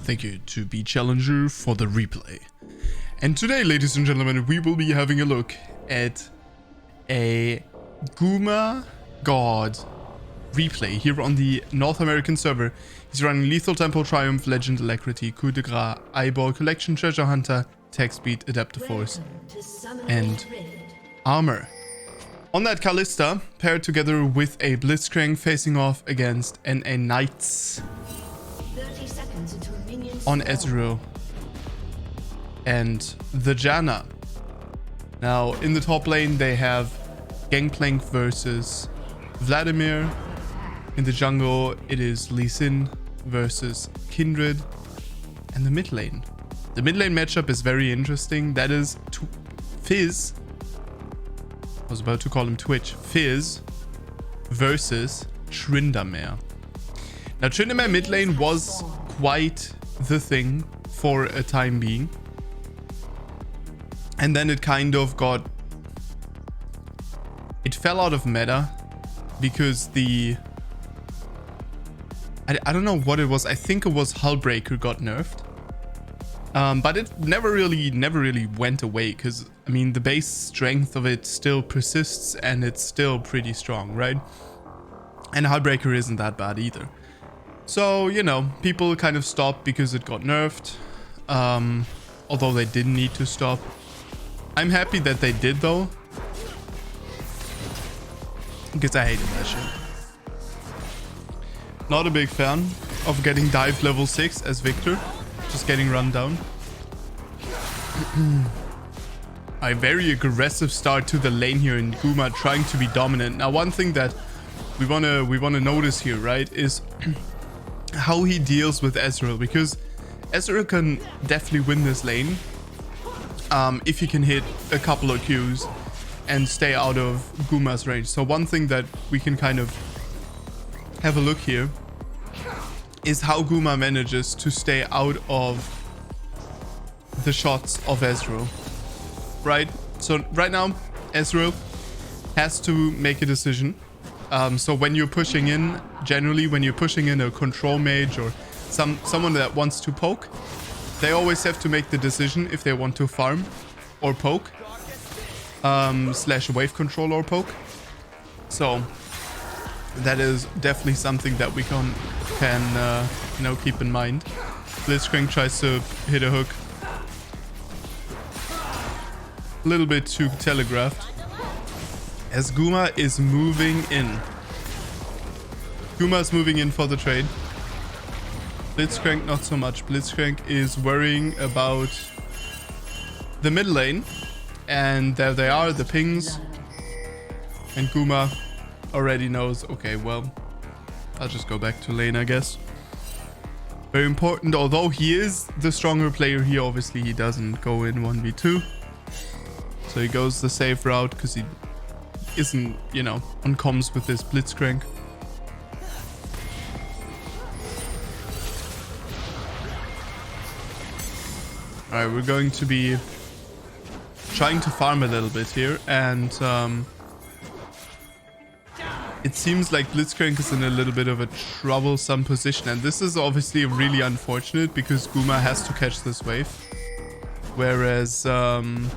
Thank you to B Challenger for the replay. And today, ladies and gentlemen, we will be having a look at a Guma God replay here on the North American server. He's running Lethal Tempo, Triumph, Legend, Alacrity, Coup de Gras, Eyeball, Collection, Treasure Hunter, Tech Speed, Adaptive Force, and Armor. On that Kalista, paired together with a Blitzcrank facing off against a Knights on Ezreal and the Janna. Now, in the top lane, they have Gangplank versus Vladimir. In the jungle, it is Lee Sin versus Kindred. And the mid lane. The mid lane matchup is very interesting. That is Fizz. I was about to call him Twitch. Fizz versus Tryndamere. Now, Tryndamere mid lane was quite the thing for a time being. And then it kind of got... It fell out of meta because the... I don't know what it was. I think it was Hullbreaker got nerfed. But it never really went away because, I mean, the base strength of it still persists and it's still pretty strong, right? And Hullbreaker isn't that bad either. So, you know, people kind of stopped because it got nerfed. Although they didn't need to stop. I'm happy that they did though. Because I hated that shit. Not a big fan of getting dive level 6 as Victor. Just getting run down. A very aggressive start to the lane here in Guma, trying to be dominant. Now, one thing that we wanna notice here, right, is how he deals with Ezreal, because Ezreal can definitely win this lane if he can hit a couple of Qs and stay out of Guma's range. So one thing that we can kind of have a look here is how Guma manages to stay out of the shots of Ezreal, right? So right now, Ezreal has to make a decision. So when you're pushing in, generally when you're pushing in a control mage or someone that wants to poke, they always have to make the decision if they want to farm or poke, slash wave control or poke. So that is definitely something that we can you know, keep in mind. Blitzcrank tries to hit a hook. A little bit too telegraphed. As Guma is moving in. Guma's moving in for the trade. Blitzcrank not so much. Blitzcrank is worrying about the mid lane. And there they are, the pings. And Guma already knows, okay, well, I'll just go back to lane, I guess. Very important, although he is the stronger player here, obviously he doesn't go in 1v2. So he goes the safe route because he isn't, you know, on comms with this Blitzcrank. Alright, we're going to be trying to farm a little bit here, and it seems like Blitzcrank is in a little bit of a troublesome position, and this is obviously really unfortunate because Guma has to catch this wave, whereas the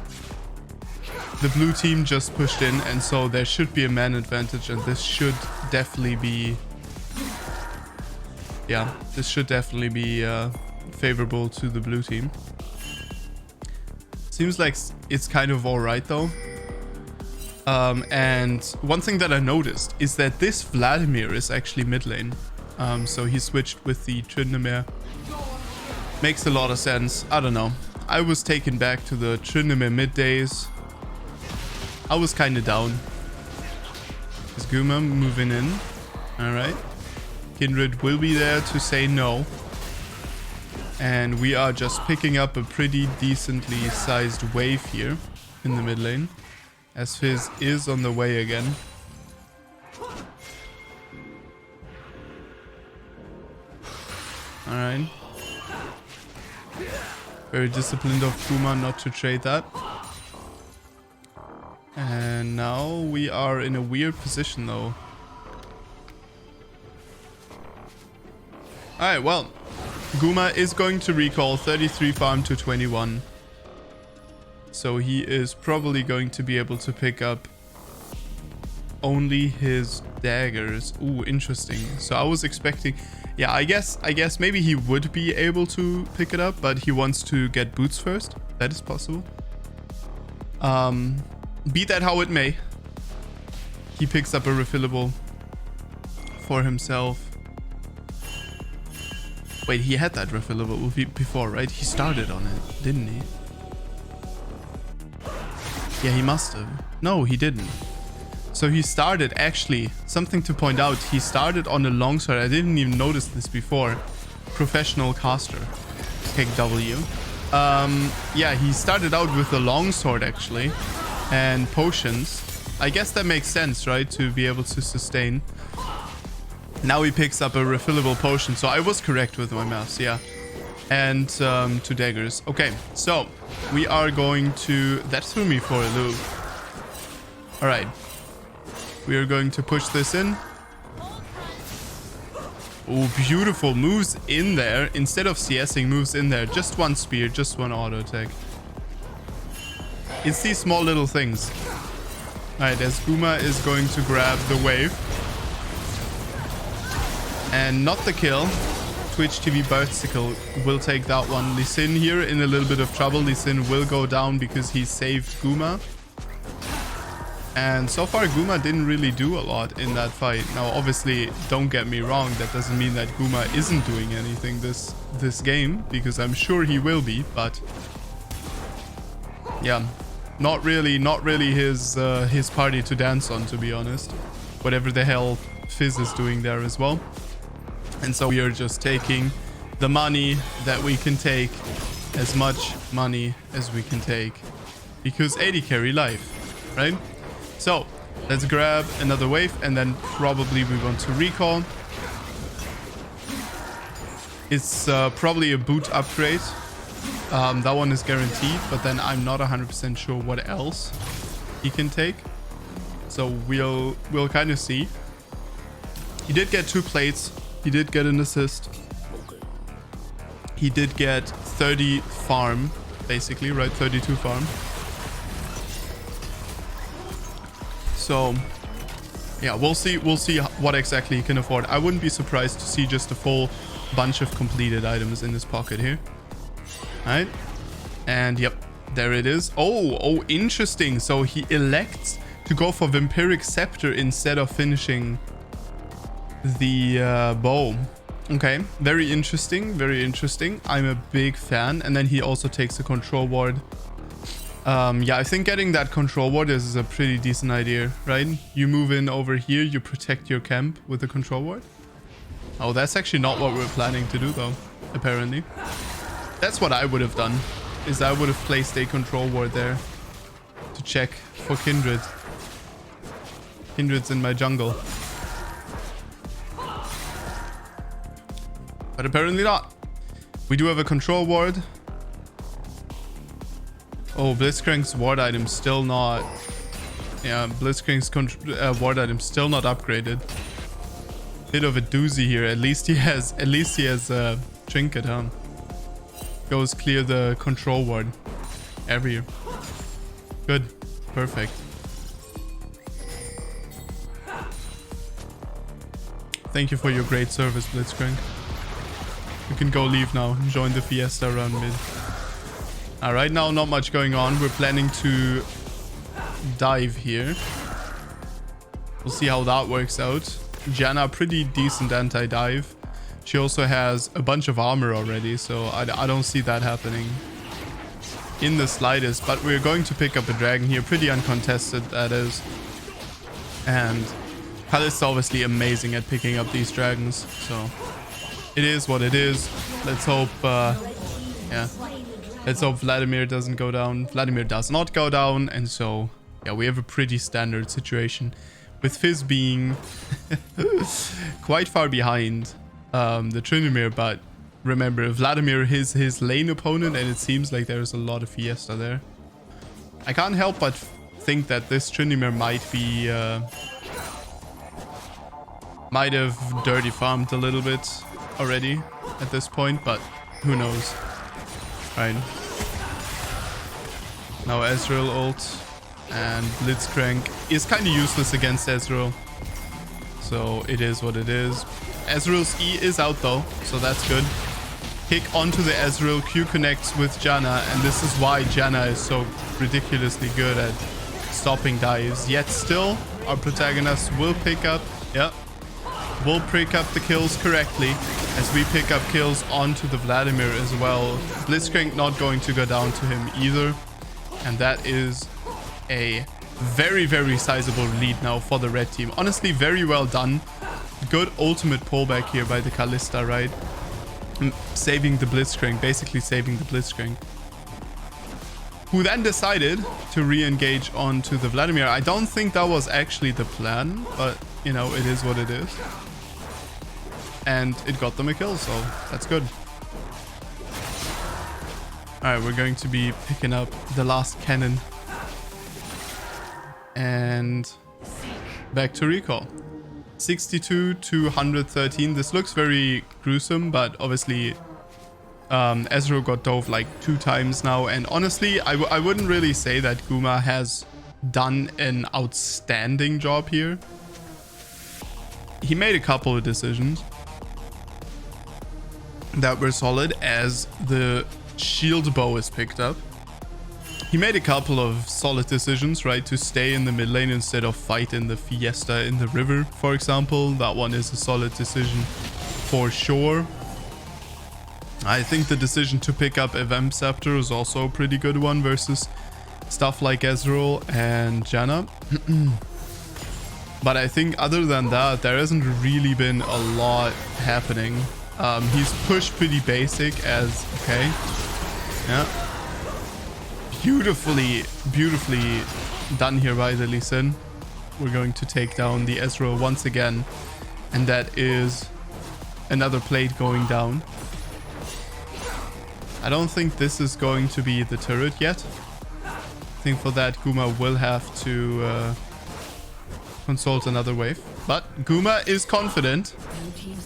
blue team just pushed in, and so there should be a man advantage, and this should definitely be, yeah, this should definitely be favorable to the blue team. Seems like it's kind of alright though. And one thing that I noticed is that this Vladimir is actually mid lane. So he switched with the Tryndamere. Makes a lot of sense. I don't know. I was taken back to the Tryndamere mid days. I was kind of down. Is Guma moving in? Alright. Kindred will be there to say no. And we are just picking up a pretty decently sized wave here in the mid lane. As Fizz is on the way again. Alright. Very disciplined of Guma not to trade that. And now we are in a weird position though. Alright, well. Guma is going to recall 33 farm to 21. So he is probably going to be able to pick up only his daggers. Ooh, interesting. So I was expecting... Yeah, I guess maybe he would be able to pick it up, but he wants to get boots first. That is possible. Be that how it may. He picks up a refillable for himself. Wait, he had that refillable before, right? He started on it, didn't he? Yeah, he must have. No, he didn't. So he started, actually, something to point out, he started on a longsword. I didn't even notice this before. Professional caster. Pick W. Yeah, he started out with a longsword, actually. And potions. I guess that makes sense, right? To be able to sustain. Now he picks up a refillable potion. So I was correct with my maths, yeah. And 2 daggers. Okay, so we are going to... That threw me for a loop. Alright. We are going to push this in. Oh, beautiful. Moves in there. Instead of CSing, moves in there. Just one spear, just one auto attack. It's these small little things. Alright, as Guma is going to grab the wave. And not the kill. Twitch TV Bicycle will take that one. Lee Sin here in a little bit of trouble. Lee Sin will go down because he saved Guma. And so far, Guma didn't really do a lot in that fight. Now, obviously, don't get me wrong. That doesn't mean that Guma isn't doing anything this game, because I'm sure he will be. But yeah, not really his party to dance on, to be honest. Whatever the hell Fizz is doing there as well. And so we are just taking the money that we can take, as much money as we can take, because 80 carry life, right? So let's grab another wave, and then probably we want to recall. It's probably a boot upgrade. That one is guaranteed, but then I'm not 100% sure what else he can take. So we'll kind of see. He did get 2 plates. He did get an assist. He did get 30 farm, basically, right? 32 farm. So, yeah, we'll see what exactly he can afford. I wouldn't be surprised to see just a full bunch of completed items in his pocket here. All right. And, yep, there it is. Oh, interesting. So he elects to go for Vampiric Scepter instead of finishing the bow. Okay, very interesting, very interesting. I'm a big fan. And then he also takes a control ward. Yeah, I think getting that control ward is a pretty decent idea, right? You move in over here, you protect your camp with the control ward. Oh, that's actually not what we're planning to do, though, apparently. That's what I would have done, is I would have placed a control ward there to check for Kindred. Kindred's in my jungle. But apparently not. We do have a control ward. Oh, Blitzcrank's ward item still not... Yeah, Blitzcrank's ward item still not upgraded. Bit of a doozy here. At least he has a trinket, huh? Goes clear the control ward. Every... Good. Perfect. Thank you for your great service, Blitzcrank. You can go leave now. Join the fiesta around mid. Right now, not much going on. We're planning to dive here. We'll see how that works out. Janna, pretty decent anti-dive. She also has a bunch of armor already, so I don't see that happening in the slightest. But we're going to pick up a dragon here. Pretty uncontested, that is. And Kalista obviously amazing at picking up these dragons, so it is what it is. Let's hope, yeah. Let's hope Vladimir doesn't go down. Vladimir does not go down, and so, yeah, we have a pretty standard situation. With Fizz being quite far behind the Tryndamere, but remember, Vladimir is his lane opponent, and it seems like there's a lot of fiesta there. I can't help but think that this Tryndamere might be... might have dirty farmed a little bit already. at this point, but who knows, right? Now Ezreal ult, and Blitzcrank is kind of useless against Ezreal, so it is what it is. Ezreal's E is out though, so that's good. Kick onto the Ezreal, Q connects with Janna, and this is why Janna is so ridiculously good at stopping dives. Yet still, our protagonist will pick up, will pick up the kills correctly, as we pick up kills onto the Vladimir as well. Blitzcrank not going to go down to him either, and that is a very, very sizable lead now for the red team. Honestly, very well done. Good ultimate pullback here by the Kalista, right? Saving the Blitzcrank, basically saving the Blitzcrank. Who then decided to re-engage onto the Vladimir. I don't think that was actually the plan, but, you know, it is what it is. And it got them a kill, so that's good. Alright, we're going to be picking up the last cannon. And back to recall. 62 to 113. This looks very gruesome, but obviously Ezreal got dove like 2 times now. And honestly, I wouldn't really say that Guma has done an outstanding job here. He made a couple of decisions that were solid, as the shield bow is picked up. He made a couple of solid decisions, right, to stay in the mid lane instead of fight in the Fiesta in the river, for example. That one is a solid decision for sure. I think the decision to pick up a Vamp Scepter is also a pretty good one versus stuff like Ezreal and Janna. But I think other than that, there hasn't really been a lot happening. He's pushed pretty basic as, okay, yeah. Beautifully done here by the Lee Sin. We're going to take down the Ezreal once again, and that is another plate going down. I don't think this is going to be the turret yet. I think for that Guma will have to consult another wave, but Guma is confident.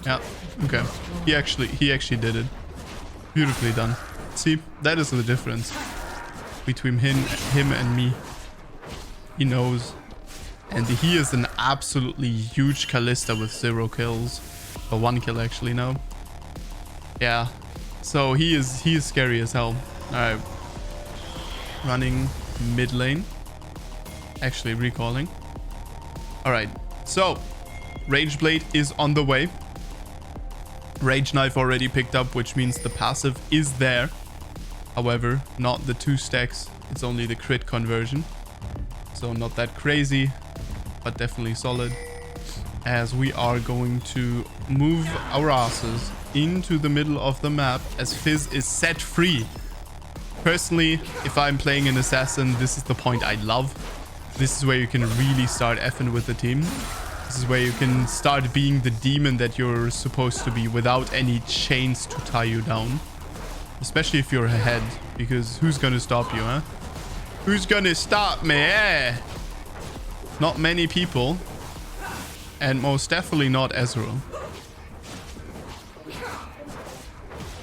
Yeah, okay, he actually did it. Beautifully done. See, that is the difference between him and me. He knows, and he is an absolutely huge Kalista with 0 kills, or 1 kill actually now. Yeah, so he is scary as hell. All right, running mid lane, actually recalling. All right, so Rage Blade is on the way. Rage Knife already picked up, which means the passive is there. However, not the 2 stacks. It's only the crit conversion. So not that crazy, but definitely solid. As we are going to move our asses into the middle of the map as Fizz is set free. Personally, if I'm playing an assassin, this is the point I love. This is where you can really start effing with the team. This is where you can start being the demon that you're supposed to be without any chains to tie you down. Especially if you're ahead, because who's gonna stop you, huh? Who's gonna stop me, eh? Not many people. And most definitely not Ezreal.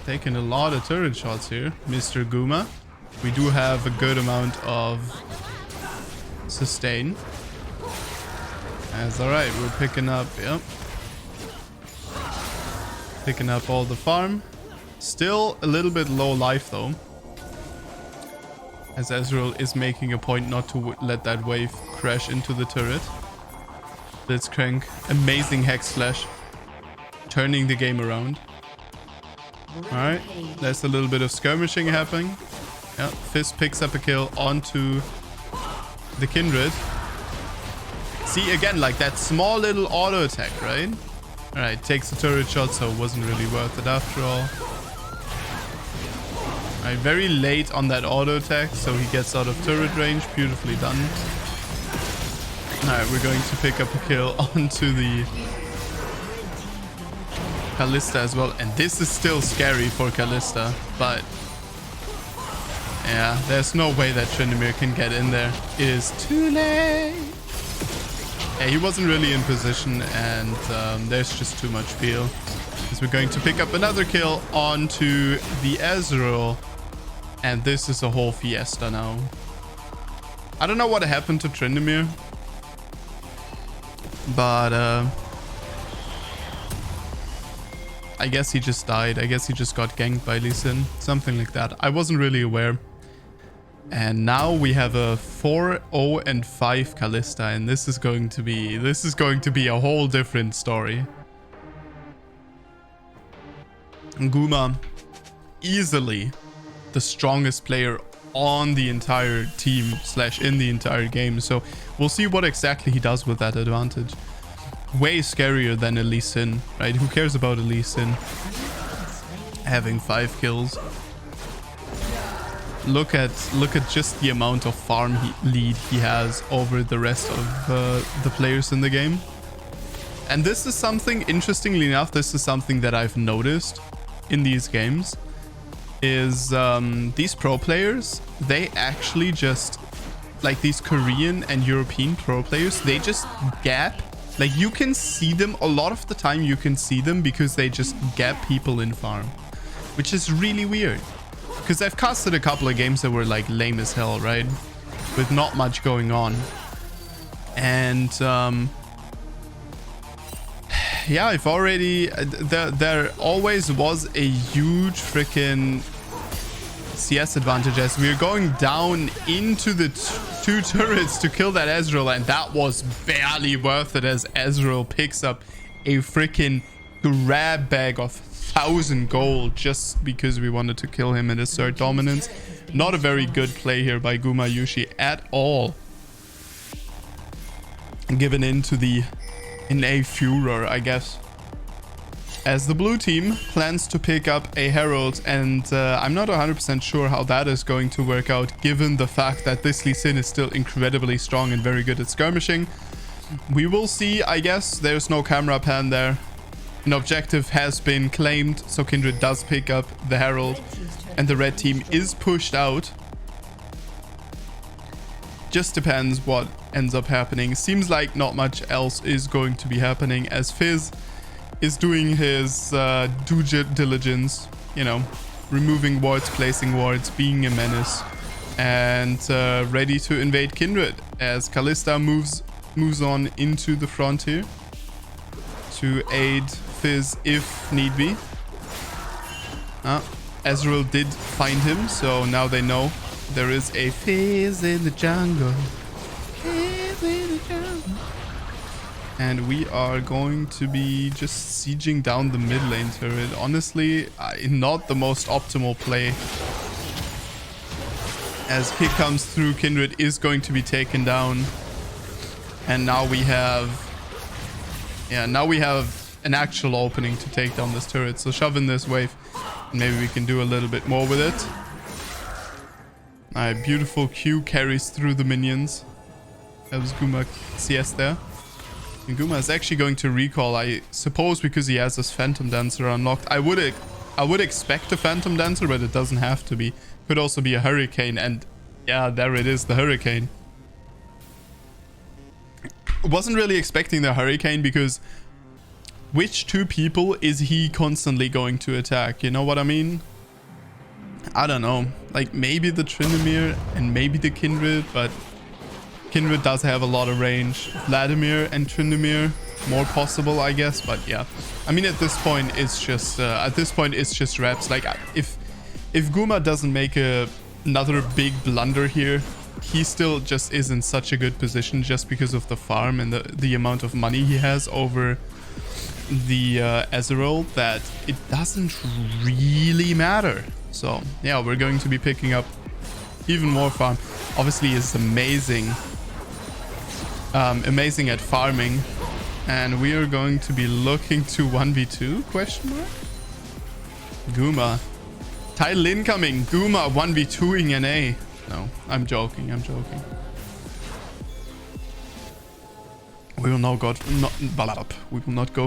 Taking a lot of turret shots here, Mr. Guma. We do have a good amount of sustain. That's alright, we're picking up, yep. Picking up all the farm. Still a little bit low life though, as Ezreal is making a point not to let that wave crash into the turret. Blitzcrank, amazing Hex Slash, turning the game around. Alright, there's a little bit of skirmishing happening. Yeah, Fizz picks up a kill onto the Kindred. See, again, like that small little auto attack, right? Alright, takes a turret shot, so it wasn't really worth it after all. Alright, very late on that auto attack, so he gets out of turret range. Beautifully done. Alright, we're going to pick up a kill onto the Kalista as well. And this is still scary for Kalista, but yeah, there's no way that Tryndamere can get in there. It is too late. Yeah, he wasn't really in position, and there's just too much peel. Because we're going to pick up another kill onto the Ezreal. And this is a whole fiesta now. I don't know what happened to Tryndamere. But I guess he just died. I guess he just got ganked by Lee Sin. Something like that. I wasn't really aware. And now we have a 4-0-5 Kalista, and this is going to be a whole different story. Guma, easily the strongest player on the entire team / in the entire game. So we'll see what exactly he does with that advantage. Way scarier than a Lee Sin, right? Who cares about a Lee Sin having 5 kills? Look at just the amount of farm lead he has over the rest of the players in the game. And this is something, interestingly enough, this is something that I've noticed in these games, is these pro players, they actually just, like these Korean and European pro players, they just gap. Like you can see them, a lot of the time you can see them because they just gap people in farm, which is really weird. Because I've casted a couple of games that were like lame as hell, right? With not much going on. And yeah, I've already... There always was a huge freaking CS advantage as we're going down into the 2 turrets to kill that Ezreal. And that was barely worth it as Ezreal picks up a freaking grab bag of 1,000 gold just because we wanted to kill him and assert dominance. Not a very good play here by Gumayushi at all. Given into the a furor, I guess. As the blue team plans to pick up a Herald, and I'm not 100% sure how that is going to work out given the fact that this Lee Sin is still incredibly strong and very good at skirmishing. We will see, I guess. There's no camera pan there. An objective has been claimed, so Kindred does pick up the Herald, and the red team is pushed out. Just depends what ends up happening. Seems like not much else is going to be happening as Fizz is doing his due diligence, you know, removing wards, placing wards, being a menace, and ready to invade Kindred as Kalista moves on into the front here to aid Fizz if need be. Ezreal did find him, so now they know there is a Fizz in the jungle. Fizz in the jungle. And we are going to be just sieging down the mid lane turret. Honestly, not the most optimal play. As Kick comes through, Kindred is going to be taken down. And now we have... yeah, now we have an actual opening to take down this turret. So shove in this wave. And maybe we can do a little bit more with it. Alright, beautiful Q carries through the minions. That was Guma CS there. And Guma is actually going to recall, I suppose, because he has this Phantom Dancer unlocked. I would expect a Phantom Dancer, but it doesn't have to be. Could also be a Hurricane, and yeah, there it is, the Hurricane. Wasn't really expecting the Hurricane because which 2 people is he constantly going to attack? You know what I mean? I don't know. Like maybe the Tryndamere and maybe the Kindred, but Kindred does have a lot of range. Vladimir and Tryndamere, more possible, I guess. But yeah, I mean, at this point, it's just reps. Like if Guma doesn't make another big blunder here, he still just is in such a good position just because of the farm and the amount of money he has over the Ezreal that it doesn't really matter. So yeah, we're going to be picking up even more farm. Obviously, is amazing at farming, and we are going to be looking to 1v2 question mark. Guma, title incoming. Guma 1v2ing an A. No, I'm joking. We will not go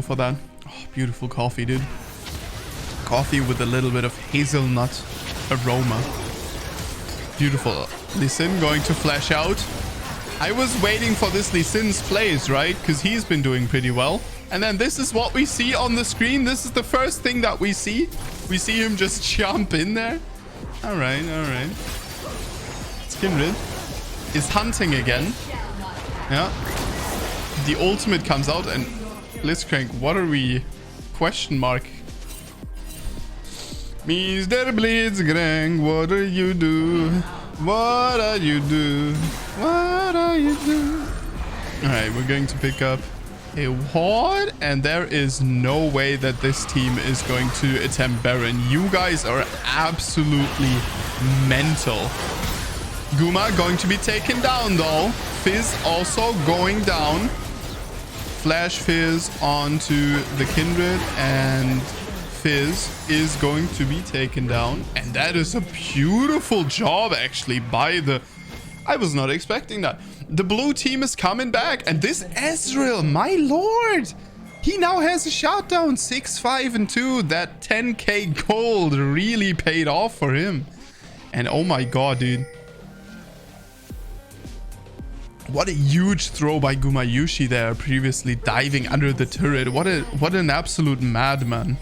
for that. Oh, beautiful coffee, dude. Coffee with a little bit of hazelnut aroma. Beautiful. Lee Sin going to flash out. I was waiting for this Lee Sin's plays, right? Because he's been doing pretty well. And then this is what we see on the screen. This is the first thing that we see. We see him just jump in there. All right, all right. Kindred is hunting again. Yeah. The ultimate comes out and Blitzcrank, what are we? Question mark. Mr. Blitzcrank, what are you do? What are you do? What are you do? Alright, we're going to pick up a ward, and there is no way that this team is going to attempt Baron. You guys are absolutely mental. Guma going to be taken down though. Fizz also going down. Flash Fizz onto the Kindred, and Fizz is going to be taken down. And that is a beautiful job actually by the... I was not expecting that. The blue team is coming back, and this Ezreal, my lord, he now has a shutdown. 6-5-2. That 10k gold really paid off for him. And oh my god, dude. What a huge throw by Gumayushi there, previously diving under the turret. What an absolute madman.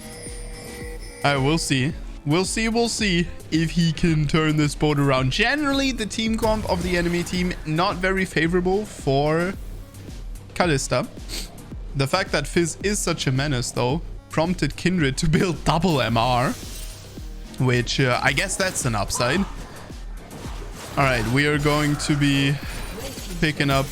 We'll see. We'll see if he can turn this boat around. Generally, the team comp of the enemy team not very favorable for Kalista. The fact that Fizz is such a menace, though, prompted Kindred to build double MR, which I guess that's an upside. All right, we are going to be picking up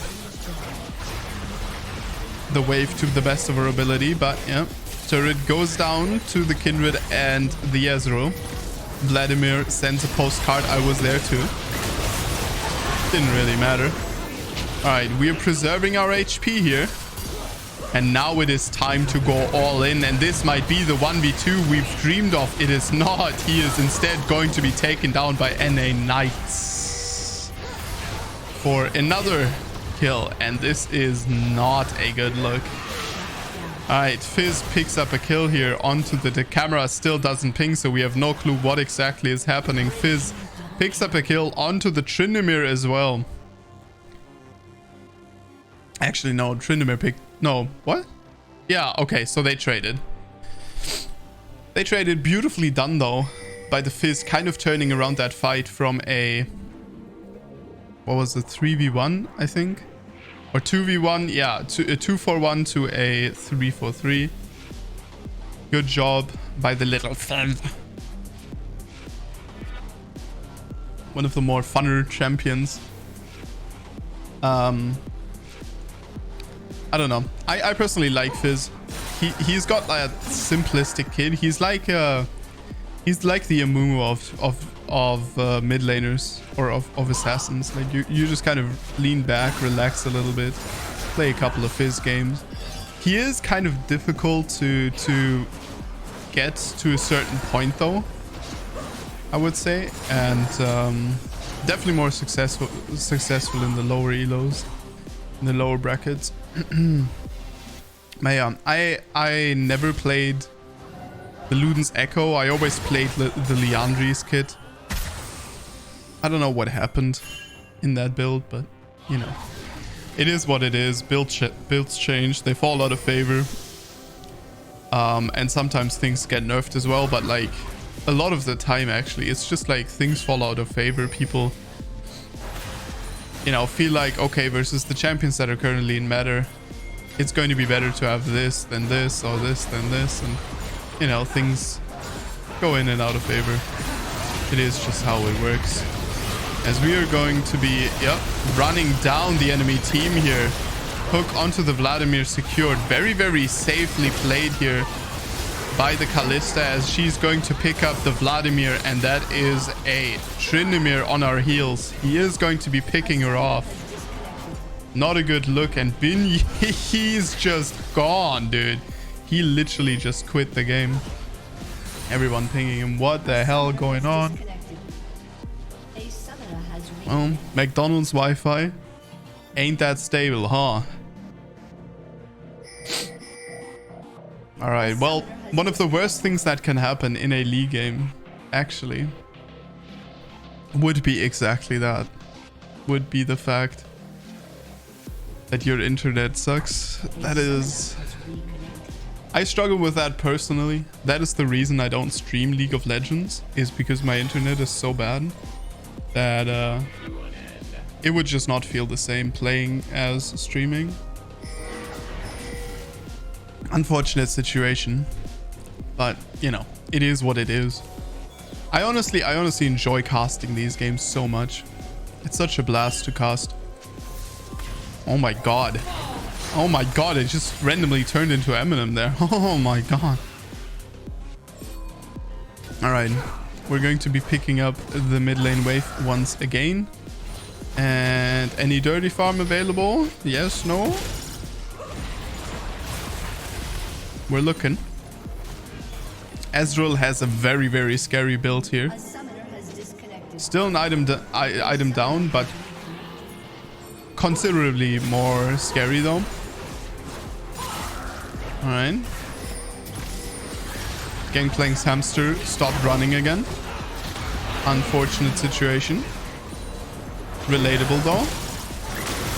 the wave to the best of our ability, but yeah, turret goes down to the Kindred and the Ezreal. Vladimir sends a postcard. I was there too. Didn't really matter. All right, we are preserving our HP here, and now it is time to go all in, and this might be the 1v2 we've dreamed of. It is not. He is instead going to be taken down by NA Knights for another kill, and this is not a good look. All right, Fizz picks up a kill here onto the camera still doesn't ping, so we have no clue what exactly is happening. Fizz picks up a kill onto the Tryndamere as well. Actually, no, Tryndamere picked... No, what? Yeah, okay, so they traded. They traded. Beautifully done, though, by the Fizz, kind of turning around that fight from a... What was it? 3v1, I think? Or 2v1? Yeah, a 2-4-1 to a 3-4-3. Good job by the little Fizz. One of the more funner champions. I don't know. I personally like Fizz. He's got like a simplistic kid. He's like the Amumu of mid laners or of assassins. Like you just kind of lean back, relax a little bit, play a couple of Fizz games. He is kind of difficult to get to a certain point though, I would say, and definitely more successful in the lower elos, in the lower brackets. But yeah, I never played the Luden's Echo. I always played the Liandry's kit. I don't know what happened in that build, but you know, it is what it is. Builds change, they fall out of favor, and sometimes things get nerfed as well, but like a lot of the time actually it's just like things fall out of favor. People, you know, feel like, okay, versus the champions that are currently in meta, it's going to be better to have this than this, or this than this, and you know, things go in and out of favor. It is just how it works. As we are going to be, running down the enemy team here. Hook onto the Vladimir secured. Very, very safely played here by the Kalista, as she's going to pick up the Vladimir, and that is a Tryndamere on our heels. He is going to be picking her off. Not a good look, and Bin, he's just gone, dude. He literally just quit the game. Everyone pinging him. What the hell going on? Well, McDonald's Wi-Fi ain't that stable, huh? Alright, well, one of the worst things that can happen in a League game, actually, would be exactly that. Would be the fact that your internet sucks. That is I struggle with that personally. That is the reason I don't stream League of Legends, is because my internet is so bad that it would just not feel the same playing as streaming. Unfortunate situation, but you know, it is what it is. I honestly enjoy casting these games so much. It's such a blast to cast. Oh my god. Oh my god, it just randomly turned into Eminem there. Oh my god. Alright, we're going to be picking up the mid lane wave once again. And any dirty farm available? Yes, no? We're looking. Ezreal has a very, very scary build here. Still an item down, but considerably more scary though. Alright. Gangplank's hamster stopped running again. Unfortunate situation. Relatable though.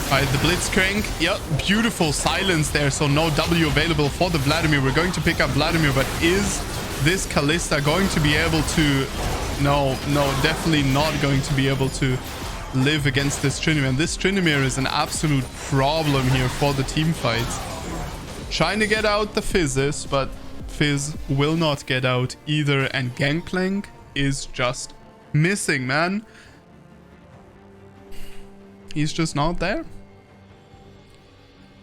Alright, the Blitzcrank. Yep, beautiful silence there. So no W available for the Vladimir. We're going to pick up Vladimir, but is this Kalista going to be able to... No, definitely not going to be able to live against this Tryndamere. And this Tryndamere is an absolute problem here for the team fights. Trying to get out the Fizzes, but Fizz will not get out either. And Gangplank is just missing, man. He's just not there.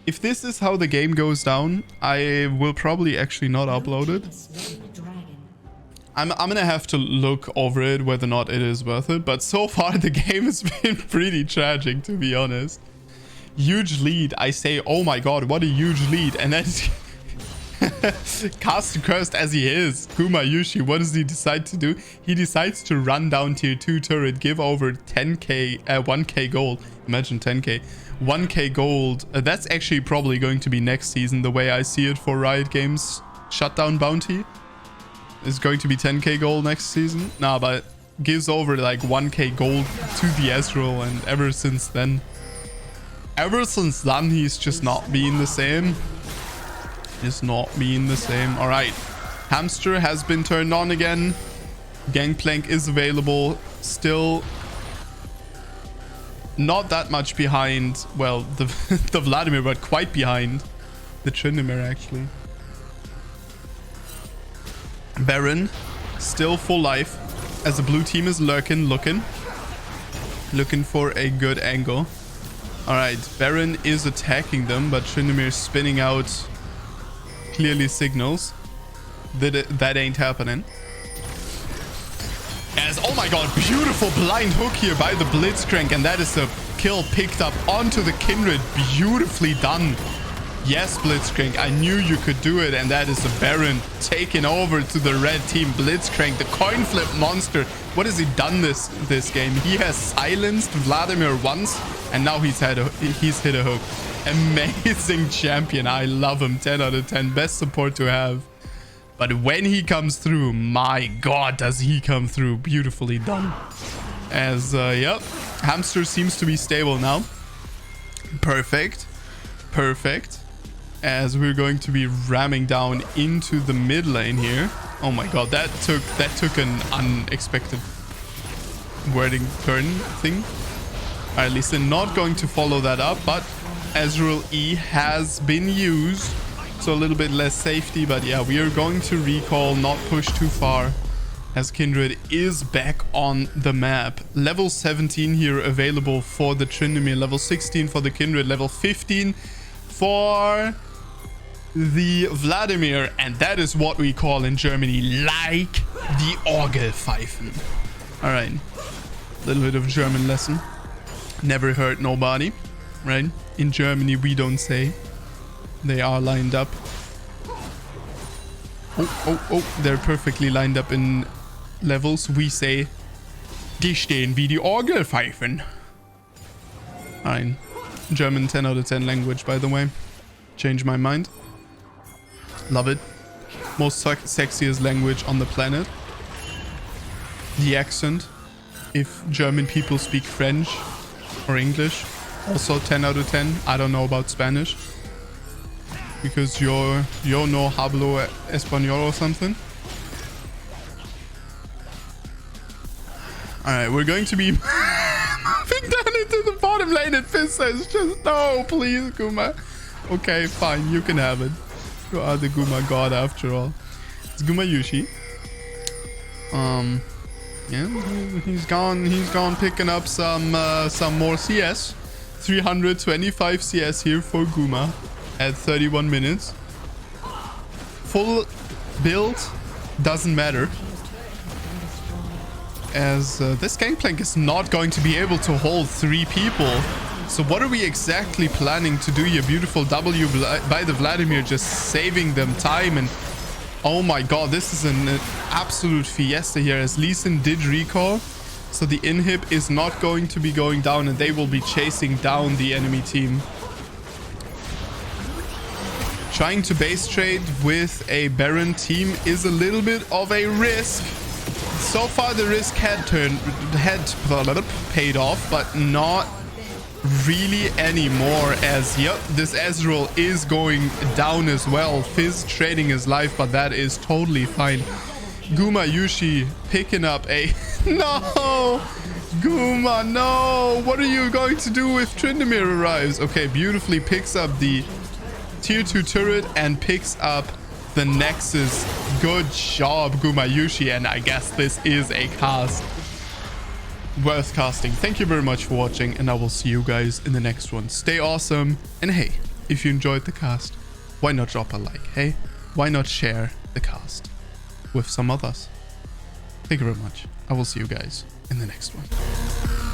If this is how the game goes down, I will probably actually not upload it. I'm gonna have to look over it whether or not it is worth it. But so far the game has been pretty tragic, to be honest. Huge lead. I say, oh my god, what a huge lead. And then cast cursed as he is, Gumayushi, what does he decide to do? He decides to run down tier 2 turret, give over 10k, 1k gold. Imagine 10k. 1k gold. That's actually probably going to be next season, the way I see it for Riot Games. Shutdown bounty is going to be 10k gold next season. Nah, but gives over like 1k gold to the Ezreal, and ever since then he's just not being the same. Just not being the same. All right, hamster has been turned on again. Gangplank is available. Still not that much behind, well, the the Vladimir, but quite behind the Tryndamere actually. Baron still full life as the blue team is looking for a good angle. All right, Baron is attacking them, but Tryndamere is spinning out clearly signals that ain't happening. As, oh my god, beautiful blind hook here by the Blitzcrank, and that is a kill picked up onto the Kindred. Beautifully done. Yes, Blitzcrank, I knew you could do it, and that is a Baron taking over to the red team. Blitzcrank, the coin flip monster. What has he done this game? He has silenced Vladimir once, and now he's hit a hook. Amazing champion. I love him. 10 out of 10. Best support to have. But when he comes through, my god, does he come through. Beautifully done. As, yep, hamster seems to be stable now. Perfect. Perfect. As we're going to be ramming down into the mid lane here. Oh my god, that took an unexpected wording turn thing. Alright, at least they're not going to follow that up, but Ezreal E has been used. So a little bit less safety, but yeah, we are going to recall, not push too far, as Kindred is back on the map. Level 17 here available for the Tryndamere, level 16 for the Kindred, level 15 for the Vladimir, and that is what we call in Germany like the Orgelpfeifen. All right, a little bit of German lesson. Never hurt nobody, right? In Germany we don't say. They are lined up. Oh, they're perfectly lined up in levels. We say, die stehen wie die Orgelpfeifen. Fine. German 10 out of 10 language, by the way. Change my mind. Love it. Most sexiest language on the planet. The accent. If German people speak French or English, also 10 out of 10. I don't know about Spanish. because yo no hablo español or something. Alright, we're going to be moving down into the bottom lane, and Fizz says just no, please, Guma. Okay, fine, you can have it. You are the Guma god after all. It's Gumayushi. Yeah, he's gone picking up some more CS. 325 CS here for Guma at 31 minutes. Full build doesn't matter, as this gangplank is not going to be able to hold 3 people. So what are we exactly planning to do here? Beautiful W by the Vladimir, just saving them time. And oh my god, this is an absolute fiesta here, as Lee Sin did recall. So the inhib is not going to be going down, and they will be chasing down the enemy team. Trying to base trade with a Baron team is a little bit of a risk. So far the risk had paid off, but not really anymore, as yep, this Ezreal is going down as well. Fizz trading his life, but that is totally fine. Gumayushi picking up a no, Guma, no, what are you going to do if Tryndamere arrives? Okay, beautifully picks up the tier 2 turret and picks up the Nexus. Good job, Gumayushi, and I guess this is a cast worth casting. Thank you very much for watching, and I will see you guys in the next one. Stay awesome, and hey, if you enjoyed the cast, why not drop a like? Hey, why not share the cast with some others? Thank you very much. I will see you guys in the next one.